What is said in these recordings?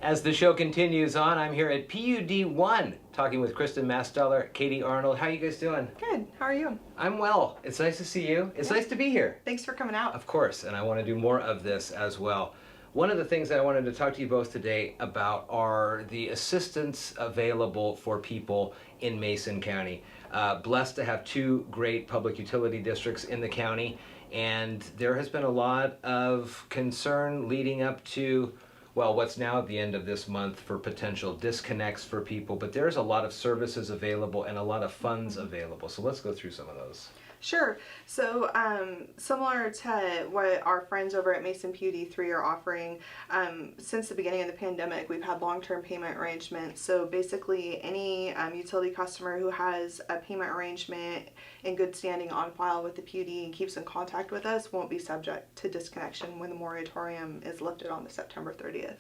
As the show continues on, I'm here at PUD 1 talking with Kristin Masteller, Katie Arnold. How are you guys doing? Good. How are you? I'm well. It's nice to see you. It's nice to be here. Thanks for coming out. Of course, and I want to do more of this as well. One of the things that I wanted to talk to you both today about are the assistance available for people in Mason County. Blessed to have two great public utility districts in the county, and there has been a lot of concern leading up to, well, what's now at the end of this month for potential disconnects for people, but there's a lot of services available and a lot of funds available. So let's go through some of those. Sure. So similar to what our friends over at Mason PUD 3 are offering, since the beginning of the pandemic, we've had long-term payment arrangements. So basically any utility customer who has a payment arrangement in good standing on file with the PUD and keeps in contact with us won't be subject to disconnection when the moratorium is lifted on the September 30th.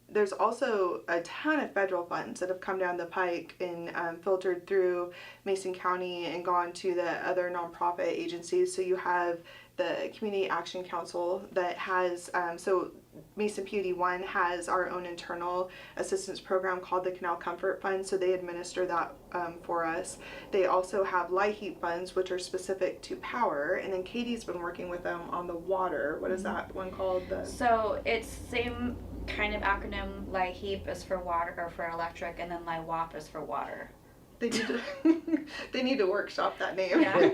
There's also a ton of federal funds that have come down the pike and filtered through Mason County and gone to the other nonprofit agencies. So you have the Community Action Council that has, so Mason PUD 1 has our own internal assistance program called the Canal Comfort Fund, so they administer that for us. They also have LIHEAP funds, which are specific to power, and then Katie's been working with them on the water. What is that one called? So it's same kind of acronym. LIHEAP is for water, or for electric, and then LIWAP is for water. They need to they need to workshop that name. Yeah.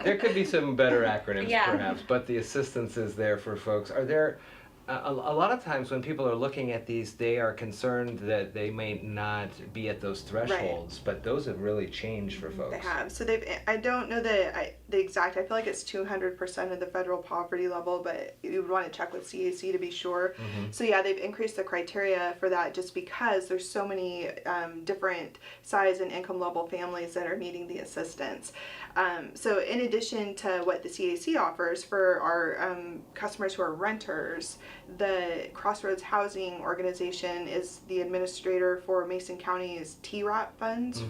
There could be some better acronyms Yeah. perhaps, but the assistance is there for folks. Are there, a lot of times when people are looking at these, they are concerned that they may not be at those thresholds, but those have really changed for folks. They have. So they've, I don't know the exact, I feel like it's 200% of the federal poverty level, but you would want to check with CAC to be sure. So yeah, they've increased the criteria for that just because there's so many different size and income level families that are needing the assistance. So in addition to what the CAC offers for our customers who are renters, the Crossroads Housing Organization is the administrator for Mason County's TRAP funds,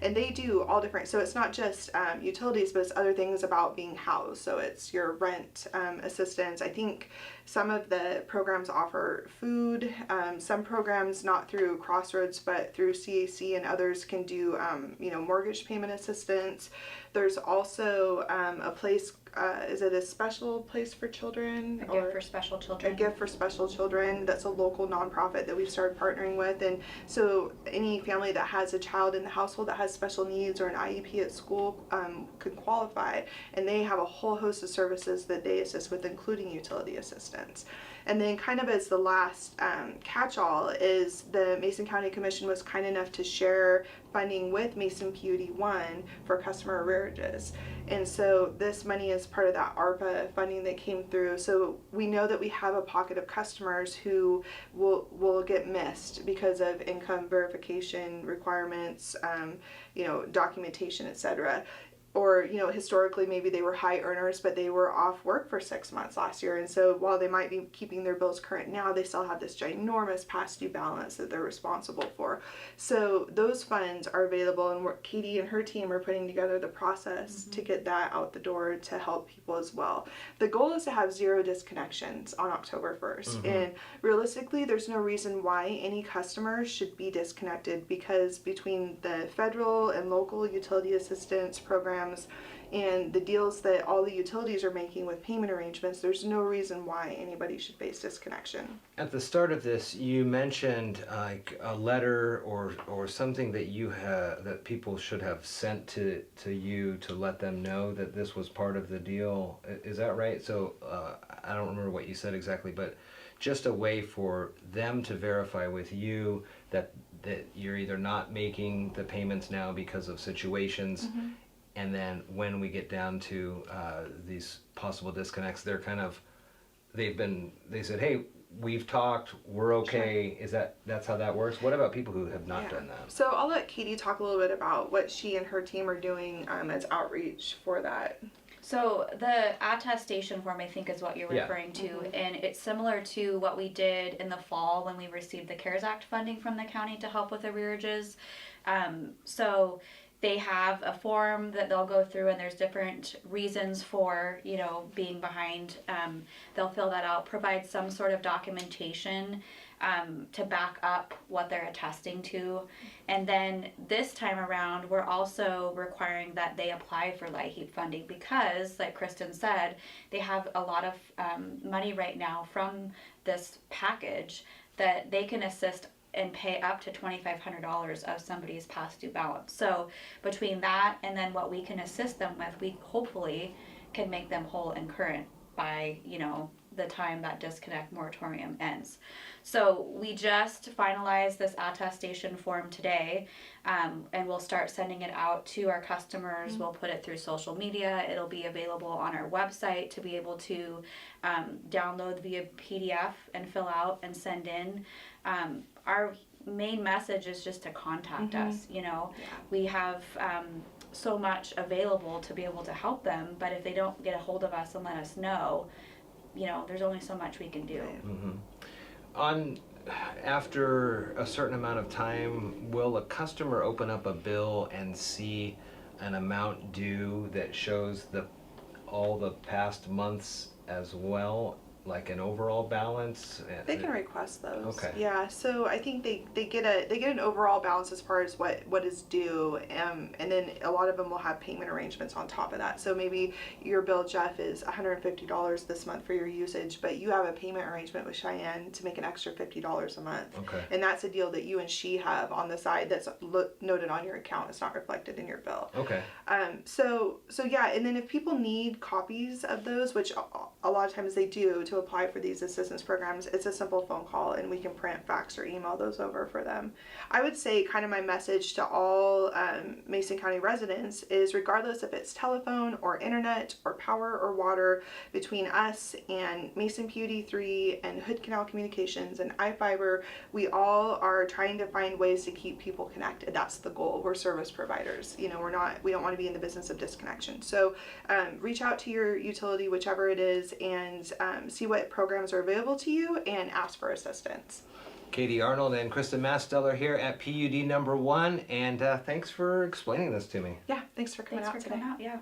and they do all different, so it's not just utilities, but it's other things about being housed. So it's your rent assistance. I think some of the programs offer food, some programs not through Crossroads but through CAC, and others can do mortgage payment assistance. There's also a place, is it a special place for children? A gift for special children. A gift for special children. That's a local nonprofit that we've started partnering with. And so any family that has a child in the household that has special needs or an IEP at school could qualify. And they have a whole host of services that they assist with, including utility assistance. And then kind of as the last catch-all is the Mason County Commission was kind enough to share funding with Mason PUD 1 for customer arrearages. And so this money is part of that ARPA funding that came through. So we know that we have a pocket of customers who will get missed because of income verification requirements, documentation, etc. Or, historically maybe they were high earners, but they were off work for 6 months last year. And so while they might be keeping their bills current now, they still have this ginormous past due balance that they're responsible for. So those funds are available, and Katie and her team are putting together the process to get that out the door to help people as well. The goal is to have 0 disconnections on October 1st. And realistically, there's no reason why any customer should be disconnected, because between the federal and local utility assistance programs and the deals that all the utilities are making with payment arrangements, there's no reason why anybody should face disconnection. At the start of this, you mentioned like a letter or something that you that people should have sent to you to let them know that this was part of the deal. Is that right? So I don't remember what you said exactly, but just a way for them to verify with you that you're either not making the payments now because of situations. And then when we get down to these possible disconnects, they're they said, hey, we've talked, we're okay. Sure. That's how that works? What about people who have not done that? So I'll let Katie talk a little bit about what she and her team are doing as outreach for that. So the attestation form, I think, is what you're referring to, and it's similar to what we did in the fall when we received the CARES Act funding from the county to help with arrearages. So they have a form that they'll go through, and there's different reasons for, being behind. They'll fill that out, provide some sort of documentation to back up what they're attesting to. And then this time around, we're also requiring that they apply for LIHEAP funding because, like Kristin said, they have a lot of money right now from this package that they can assist and pay up to $2,500 of somebody's past due balance. So between that and then what we can assist them with, we hopefully can make them whole and current by, the time that disconnect moratorium ends. So we just finalized this attestation form today, and we'll start sending it out to our customers. We'll put it through social media. It'll be available on our website to be able to download via PDF and fill out and send in. Our main message is just to contact us. We have so much available to be able to help them, but if they don't get a hold of us and let us know, there's only so much we can do. After a certain amount of time, will a customer open up a bill and see an amount due that shows all the past months as well, like an overall balance? They can request those. Okay. Yeah, so I think they get an overall balance as far as what is due, and then a lot of them will have payment arrangements on top of that. So maybe your bill, Jeff, is $150 this month for your usage, but you have a payment arrangement with Cheyenne to make an extra $50 a month. Okay. And that's a deal that you and she have on the side that's noted on your account. It's not reflected in your bill. Okay. So yeah, and then if people need copies of those, which a lot of times they do, to apply for these assistance programs, it's a simple phone call and we can print, fax, or email those over for them. I would say kind of my message to all Mason County residents is, regardless if it's telephone or internet or power or water, between us and Mason PUD 3 and Hood Canal Communications and iFIBER, we all are trying to find ways to keep people connected. That's the goal. We're service providers. We don't want to be in the business of disconnection. So reach out to your utility, whichever it is, and see what programs are available to you and ask for assistance. Katie Arnold and Kristin Masteller here at PUD number 1, and thanks for explaining this to me. Yeah, thanks for coming out today. Yeah.